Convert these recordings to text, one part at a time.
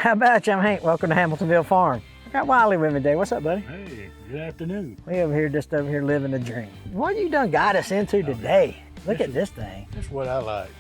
How about you? I'm Hank. Welcome to Hamiltonville Farm. I got Wiley with me today. What's up, buddy? Hey, good afternoon. We over here living the dream. What you done got us into today? Look at this thing. That's what I like.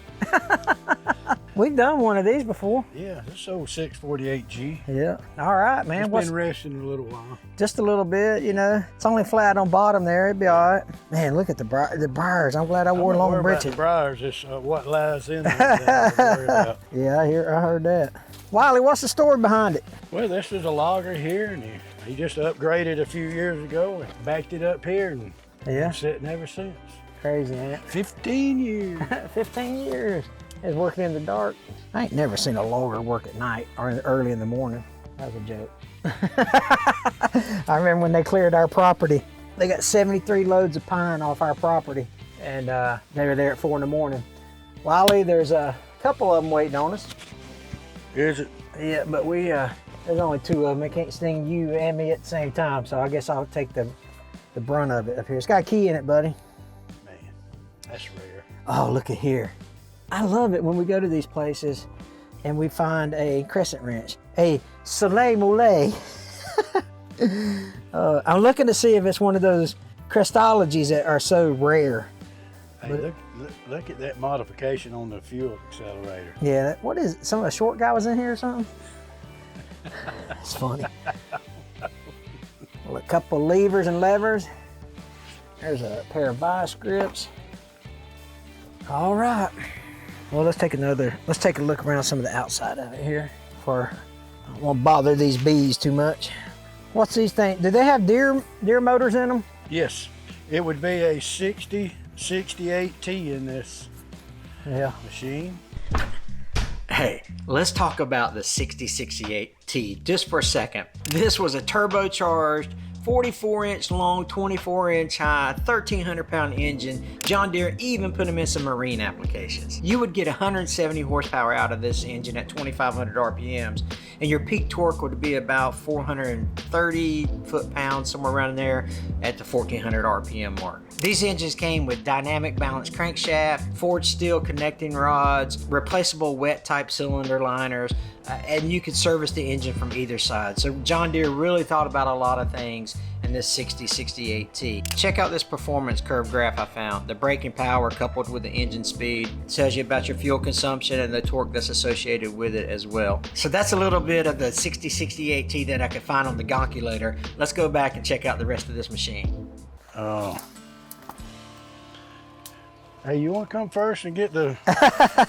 We've done one of these before. Yeah, this old 648G. Yeah. All right, man. It's been resting a little while. Just a little bit, you know. It's only flat on bottom there. It'd be all right. Man, look at the briars. I'm glad I wore long breeches. The briars is what lies in there that I worry about. Yeah, I heard that. Wiley, what's the story behind it? Well, this is a logger here, and he just upgraded a few years ago and backed it up here, and been sitting ever since. Crazy, man. 15 years. 15 years. It's working in the dark. I ain't never seen a logger work at night or early in the morning. That was a joke. I remember when they cleared our property, they got 73 loads of pine off our property, and they were there at 4 in the morning. Wiley, there's a couple of them waiting on us. Is it? Yeah, but there's only 2 of them. It can't sting you and me at the same time, so I guess I'll take the brunt of it up here. It's got a key in it, buddy. Man, that's rare. Oh, look at here. I love it when we go to these places and we find a crescent wrench, a soleil moulet. I'm looking to see if it's one of those Crestologies that are so rare. Hey, look at that modification on the fuel accelerator. Yeah, what is it? A short guy was in here or something? It's funny. Well, a couple levers and levers. There's a pair of vice grips. All right. Well, let's take a look around some of the outside of it here before I don't want to bother these bees too much. What's these things? Do they have deer motors in them? Yes, it would be a 6068T in this machine. Hey, let's talk about the 6068T just for a second. This was a turbocharged 44-inch long, 24-inch high, 1,300-pound engine. John Deere even put them in some marine applications. You would get 170 horsepower out of this engine at 2,500 RPMs, and your peak torque would be about 430 foot-pounds, somewhere around there, at the 1,400 RPM mark. These engines came with dynamic balance crankshaft, forged steel connecting rods, replaceable wet-type cylinder liners, and you could service the engine from either side. So John Deere really thought about a lot of things in this 6068T. Check out this performance curve graph I found. The braking power coupled with the engine speed tells you about your fuel consumption and the torque that's associated with it as well. So that's a little bit of the 6068T that I could find on the Gonculator. Let's go back and check out the rest of this machine. Oh. Hey, you want to come first and get the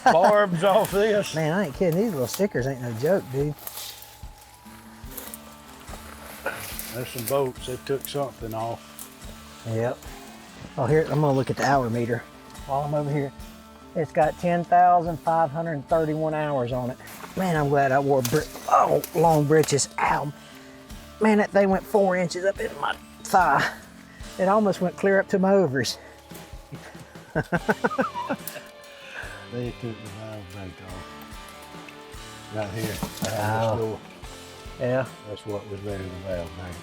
barbs off this? Man, I ain't kidding. These little stickers ain't no joke, dude. There's some bolts. They took something off. Yep. Oh, here, I'm going to look at the hour meter while I'm over here. It's got 10,531 hours on it. Man, I'm glad I wore long breeches. Ow. Man, that thing went 4 inches up in my thigh. It almost went clear up to my ovaries. They took the valve bank off. Right here. Oh. Yeah. That's what was there in the valve bank.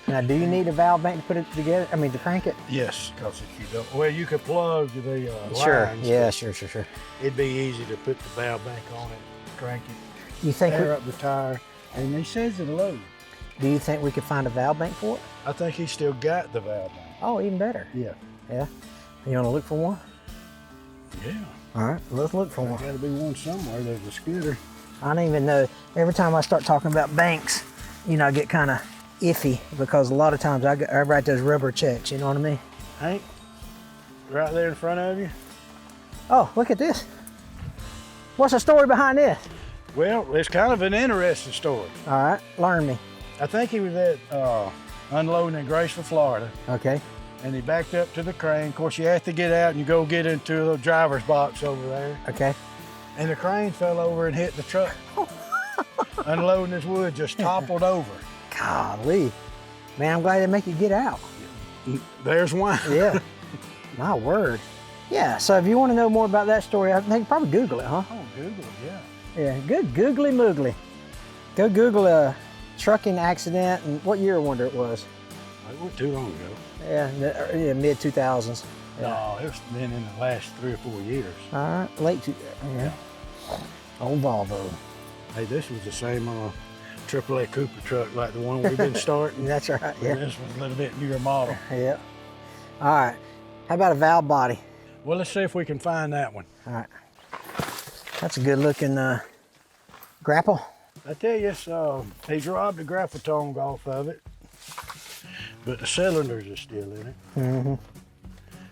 Now, do you need a valve bank to put it together? I mean, to crank it? Yes, because if you don't, well, you could plug the Sure. lines. Yeah, sure. It'd be easy to put the valve bank on it, crank it, You think? tear up the tire, and he says it'll load. Do you think we could find a valve bank for it? I think he still got the valve bank. Oh, even better. Yeah. Yeah. You want to look for one? Yeah. All right, let's look for There's one. got to be one somewhere. There's a Skidder. I don't even know. Every time I start talking about banks, you know, I get kind of iffy because a lot of times I write those rubber checks, you know what I mean? Hank, right there in front of you. Oh, look at this. What's the story behind this? Well, it's kind of an interesting story. All right, learn me. I think he was at unloading in Graceville, Florida, Okay. and he backed up to the crane. Of course, you have to get out and you go get into the driver's box over there. Okay. And the crane fell over and hit the truck. Unloading his wood, just toppled over. Golly. Man, I'm glad they make you get out. There's one. Yeah. My word. Yeah, so if you want to know more about that story, I think probably Google it, huh? Oh, Google it, yeah. Yeah, good googly moogly. Go Google a trucking accident and what year I wonder it was. It wasn't too long ago. Yeah, mid 2000s. Yeah. No, it's been in the last 3 or 4 years. All right, late 2000s. Yeah. Old Volvo. Hey, this was the same AAA Cooper truck like the one we've been starting. That's right, yeah. This was a little bit newer model. Yeah. All right, how about a valve body? Well, let's see if we can find that one. All right. That's a good looking grapple. I tell you, he's robbed the grapple tongue off of it, but the cylinders are still in it. Mm-hmm.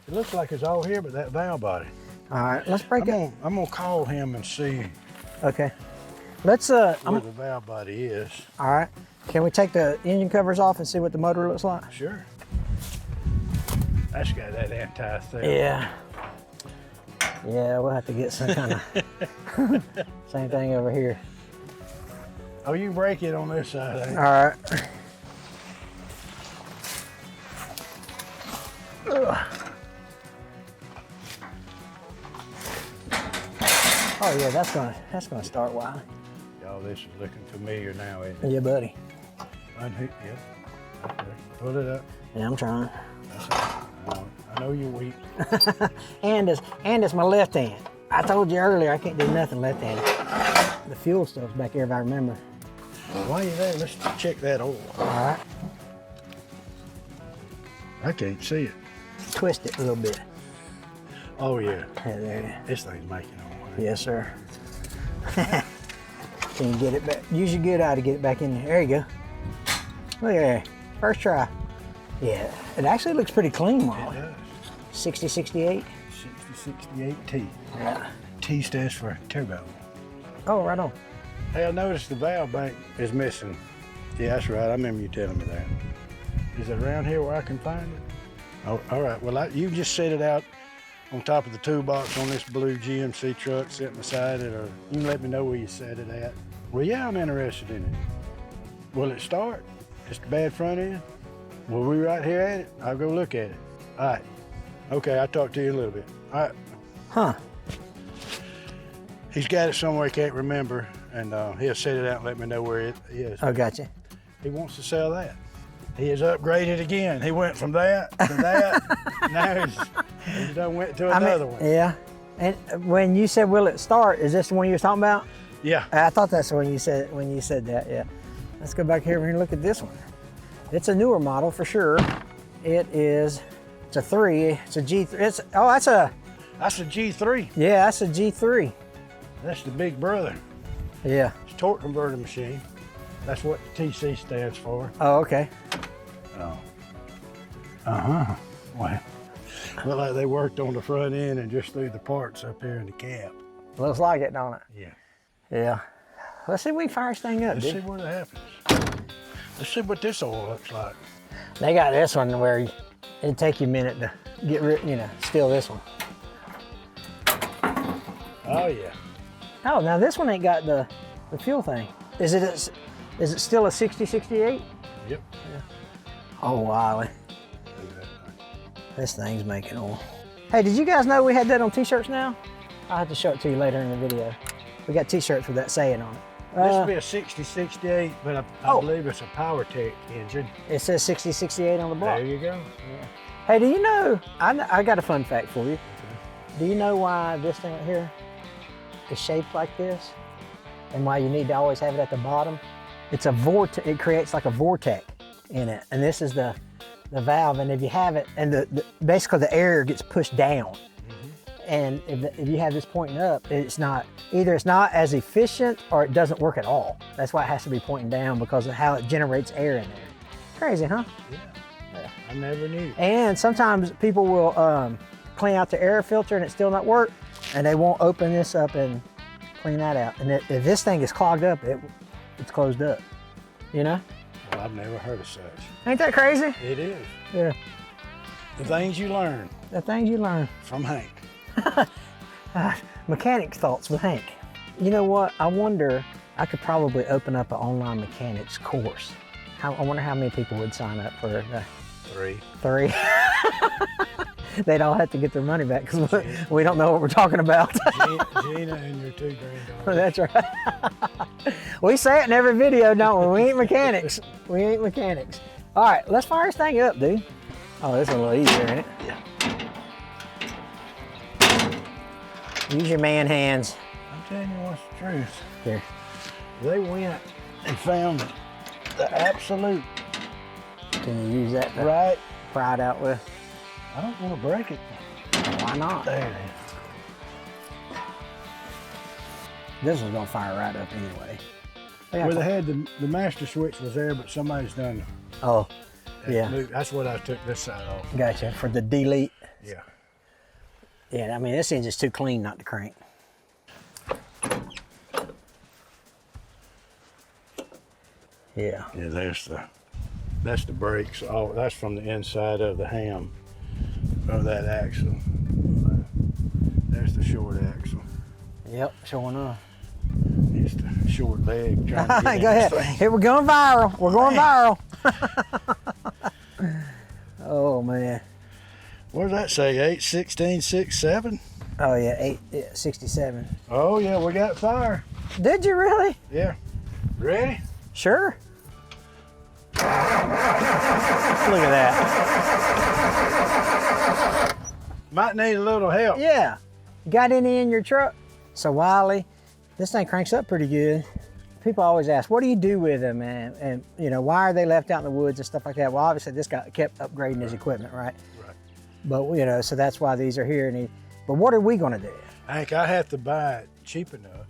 It looks like it's all here but that valve body. All right, let's break it. I'm gonna call him and see Okay. Let's where the valve body is. all right. Can we take the engine covers off and see what the motor looks like? Sure. That's got that anti-theft. Yeah. Yeah, we'll have to get some kind of same thing over here. Oh, you break it on this side, ain't you? All right. Ugh. Oh yeah, that's gonna start wild. Y'all, this is looking familiar now, ain't it? Yeah, buddy. Unhook, yeah. Okay. Pull it up. Yeah, I'm trying. That's all. I know you're weak. and it's my left hand. I told you earlier I can't do nothing left-handed. The fuel stuff's back here if I remember. While you're there, let's check that oil. All right. I can't see it. Twist it a little bit. Oh yeah. Yeah, there it is. This thing's making oil. Yes, sir. Can you get it back? Use your good eye to get it back in there. There you go. Look at that. First try. Yeah, it actually looks pretty clean, Molly. It does. 6068. 6068T. Yeah. T stands for turbo. Oh, right on. Hey, I noticed the valve bank is missing. Yeah, that's right. I remember you telling me that. Is it around here where I can find it? Oh, all right. Well, you just set it out on top of the toolbox on this blue GMC truck sitting beside it, or you can let me know where you set it at. Well, yeah, I'm interested in it. Will it start? Just a bad front end? Well, we right here at it. I'll go look at it. All right. Okay, I'll talk to you in a little bit. All right. Huh. He's got it somewhere he can't remember, and he'll set it out and let me know where it is. Oh, gotcha. He wants to sell that. He is upgraded again. He went from that to that. Now he's done went to another one. Yeah. And when you said, will it start, is this the one you were talking about? Yeah. I thought that's when you said that, yeah. Let's go back here and look at this one. It's a newer model for sure. It's a 3, it's a G3. That's a G3. Yeah, that's a G3. That's the big brother. Yeah. It's a torque converter machine. That's what the TC stands for. Oh, okay. Oh. Uh-huh. Well, look like they worked on the front end and just threw the parts up here in the cab. Looks like it, don't it? Yeah. Yeah. Let's see if we can fire this thing up, Let's dude. see what happens. Let's see what this oil looks like. They got this one where it'd take you a minute to get rid, steal this one. Oh yeah. Oh, now this one ain't got the fuel thing. Is it still a 6068? Yep. Yeah. Oh, wow. This thing's making oil. Hey, did you guys know we had that on t-shirts now? I'll have to show it to you later in the video. We got t-shirts with that saying on it. This would be a 6068, but I believe it's a PowerTech engine. It says 6068 on the block. There you go. Yeah. Hey, do you know, I got a fun fact for you. Okay. Do you know why this thing right here is shaped like this? And why you need to always have it at the bottom? It's a vortex, it creates like a vortex in it. And this is the valve, and if you have it, and basically the air gets pushed down. And if you have this pointing up, either it's not as efficient or it doesn't work at all. That's why it has to be pointing down, because of how it generates air in there. Crazy, huh? Yeah. I never knew. And sometimes people will clean out the air filter and it still not work, and they won't open this up and clean that out. And if this thing is clogged up, it's closed up, Well, I've never heard of such. Ain't that crazy? It is. Yeah. The things you learn. The things you learn. From Hank. Mechanic thoughts with Hank. You know what? I wonder, I could probably open up an online mechanics course. I wonder how many people would sign up for 3. 3. They'd all have to get their money back because we don't know what we're talking about. Gina and your 2 granddaughters. That's right. We say it in every video, don't we? We ain't mechanics. We ain't mechanics. All right, let's fire this thing up, dude. Oh, this is a little easier, ain't it? Yeah. Use your man hands. I'm telling you what's the truth. Here. They went and found the absolute Can you use that to right. pry it out with? I don't want to break it. Why not? There it is. This was gonna fire right up anyway. Where they had the master switch was there, but somebody's done. Oh, yeah. That's what I took this side off. Gotcha. For the delete. Yeah. Yeah, I mean, this engine's too clean not to crank. Yeah. Yeah, that's the brakes. Oh, that's from the inside of the ham of that axle. There's the short axle. Yep, showing up. It's the short leg trying to get Go ahead. Here, we're going viral. We're going viral. Oh, man. What does that say? 8/16/67? Oh, yeah, 67. Oh, yeah, we got fire. Did you really? Yeah. Ready? Sure. Look at that. Might need a little help. Yeah. Got any in your truck? So, Wiley, this thing cranks up pretty good. People always ask, what do you do with them, man? And, you know, why are they left out in the woods and stuff like that? Well, obviously, this guy kept upgrading his equipment, right? Right. But, you know, so that's why these are here. But what are we going to do? Hank, I have to buy it cheap enough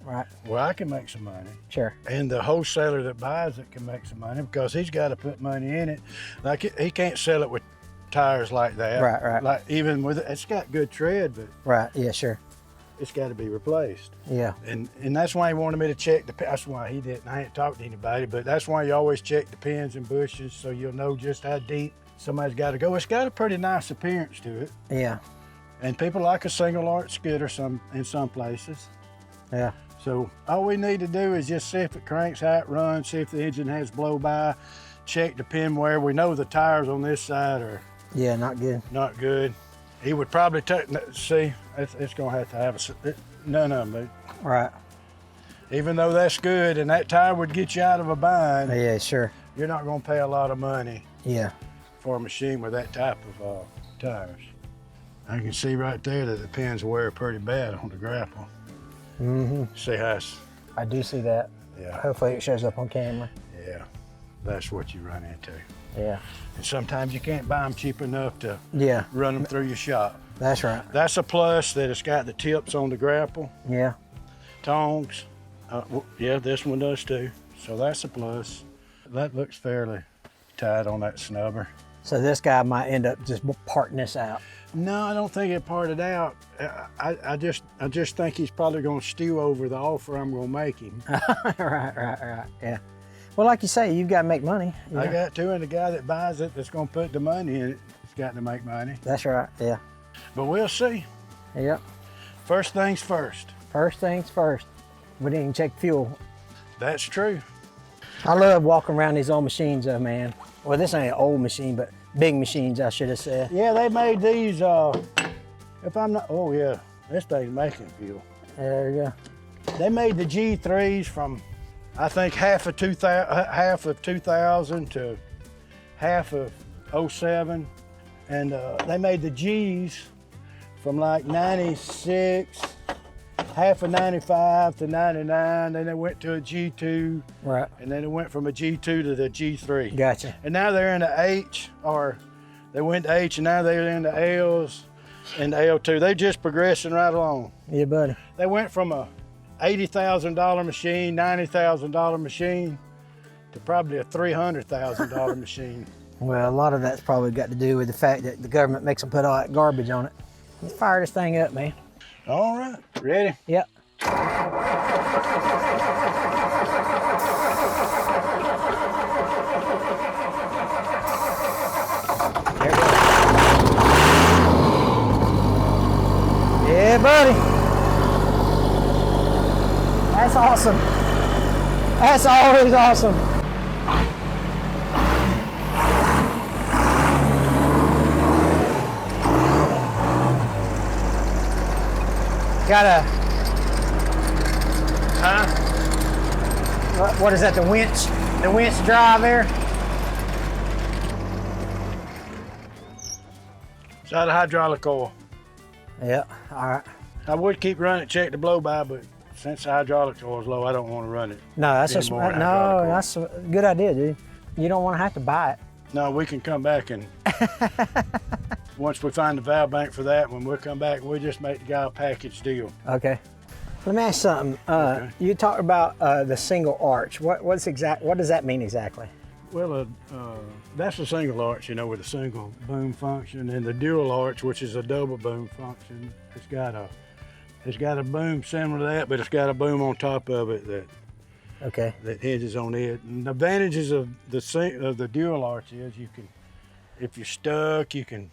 Right. where I can make some money. Sure. And the wholesaler that buys it can make some money because he's got to put money in it. Like, he can't sell it with tires like that. Right, right. Like, even with it, it's got good tread, but Right. Yeah, sure. it's got to be replaced. Yeah. And that's why he wanted me to check that's why he didn't. I ain't talked to anybody, but that's why you always check the pins and bushes so you'll know just how deep somebody's got to go. It's got a pretty nice appearance to it. Yeah. And people like a single arch skidder in some places. Yeah. So all we need to do is just see if it cranks, how it runs, see if the engine has blow by, check the pin wear. We know the tires on this side are Yeah, not good. not good. He would probably see, it's gonna have none of them. Right. Even though that's good and that tire would get you out of a bind, Yeah, sure. you're not gonna pay a lot of money Yeah. for a machine with that type of tires. I can see right there that the pins wear pretty bad on the grapple. Mm-hmm. See how it's, I do see that. yeah, Hopefully it shows up on camera. yeah, that's what you run into. Yeah. And sometimes you can't buy them cheap enough to Yeah. run them through your shop. That's right. That's a plus that it's got the tips on the grapple, Yeah. tongs. Yeah, this one does too. So that's a plus. That looks fairly tight on that snubber. So this guy might end up just parting this out. No, I don't think it parted out. I just think he's probably going to stew over the offer I'm going to make him. Right. Yeah. Well, like you say, you've got to make money. You I know? got to, and the guy that buys it that's going to put the money in it has got to make money. That's right. Yeah. But we'll see. Yep. First things first. First things first. We didn't even check fuel. That's true. I love walking around these old machines, though, man. Well, this ain't an old machine, but big machines, I should have said. Yeah, they made these. If I'm not, oh yeah, this thing's making fuel. There you go. They made the G3s from, I think half of 2000 to half of 07, and they made the Gs from like 96, half of 95 to 99. Then they went to a G2, Right. and then it went from a G2 to the G3. Gotcha. And now they're in the H, or they went to H, and now they're in the L's and the L2. They're just progressing right along. Yeah, buddy. They went from a $80,000 machine, $90,000 machine, to probably a $300,000 machine. Well, a lot of that's probably got to do with the fact that the government makes them put all that garbage on it. Let's fire this thing up, man. All right, ready? Yep. There it goes. Yeah, buddy. That's awesome. That's always awesome. Got a, what is that, the winch drive there? It's out of hydraulic oil. Yeah, all right. I would keep running, check the blow by, but since the hydraulic oil's low, I don't want to run it. No, that's a anymore than no. hydraulic oil. That's a good idea, dude. You don't want to have to buy it. No, we can come back and once we find the valve bank for that, when we come back, we'll just make the guy a package deal. Okay. Let me ask something. Okay. You talked about the single arch. What does that mean exactly? Well, that's a single arch, you know, with a single boom function, and the dual arch, which is a double boom function, it's got a boom similar to that, but it's got a boom on top of it that hinges on it. And the advantages of the dual arch is you can, if you're stuck, you can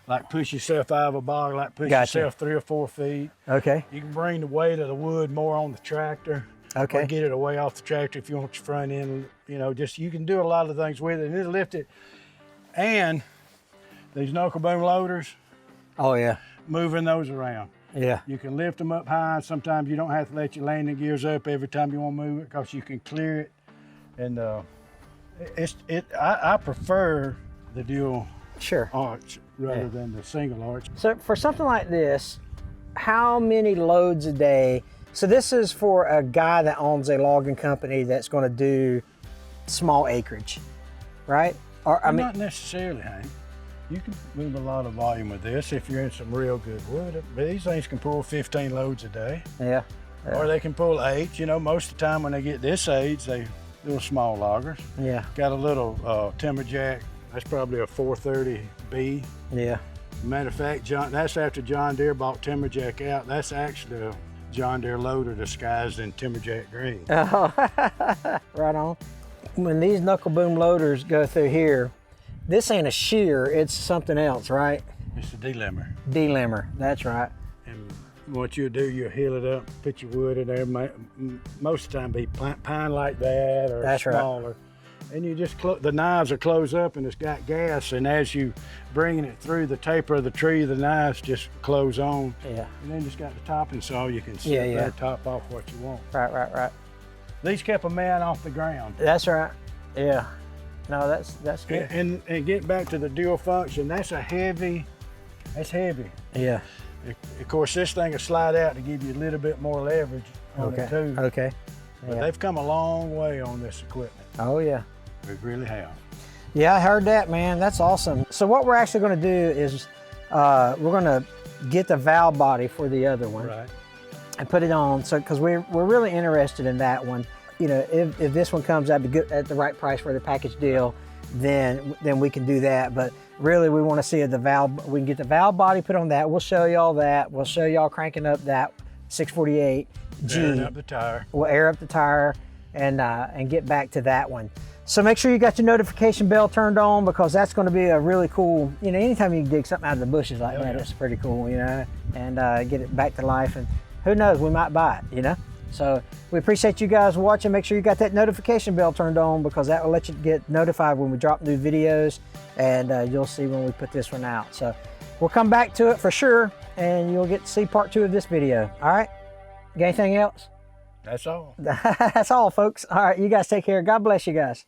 like push yourself out of a bog, like push yourself 3 or 4 feet. Okay. You can bring the weight of the wood more on the tractor. Okay. Or get it away off the tractor if you want your front end, you know, just you can do a lot of things with it and it'll lift it. And these knuckle boom loaders, Oh yeah. moving those around. Yeah. You can lift them up high. Sometimes you don't have to let your landing gears up every time you want to move it because you can clear it. And I prefer the dual Sure. arch rather than the single arch. So for something like this, how many loads a day? So this is for a guy that owns a logging company that's going to do small acreage, right? Or Not necessarily, Hank. You can move a lot of volume with this if you're in some real good wood. But these things can pull 15 loads a day. Yeah. Or they can pull 8. You know, most of the time when they get this age, they little small loggers. Yeah. Got a little timber jack. That's probably a 430B. Yeah. Matter of fact, that's after John Deere bought timber jack out. That's actually a John Deere loader disguised in timber jack green. Oh, right on. When these knuckle boom loaders go through here, this ain't a shear, it's something else, right? It's a delimber. Delimber, that's right. And what you'll do, you'll heel it up, put your wood in there. Most of the time be pine like that or That's smaller. Right. And you just, the knives are closed up and it's got gas, and as you bringing it through the taper of the tree, the knives just close on. Yeah. And then just got the topping saw, you can set that top off what you want. Right. These kept a man off the ground. That's right, yeah. No, that's good. And get back to the dual function, that's heavy. Yeah. Of course, this thing will slide out to give you a little bit more leverage on it too. Okay. But they've come a long way on this equipment. Oh yeah. They really have. Yeah, I heard that, man. That's awesome. So what we're actually going to do is we're going to get the valve body for the other one, Right. and put it on. So because we're really interested in that one. You know, if this one comes out at the right price for the package deal, then we can do that. But really, we want to see the valve. We can get the valve body put on that. We'll show y'all that. We'll show y'all cranking up that 648G. Airing up the tire. We'll air up the tire and get back to that one. So make sure you got your notification bell turned on, because that's going to be a really cool, you know, anytime you can dig something out of the bushes like that, it's pretty cool, you know, and get it back to life. And who knows, we might buy it, you know. So we appreciate you guys watching. Make sure you got that notification bell turned on, because that will let you get notified when we drop new videos, and you'll see when we put this one out. So we'll come back to it for sure, and you'll get to see part 2 of this video. All right, got anything else? That's all. That's all, folks. All right, you guys take care. God bless you guys.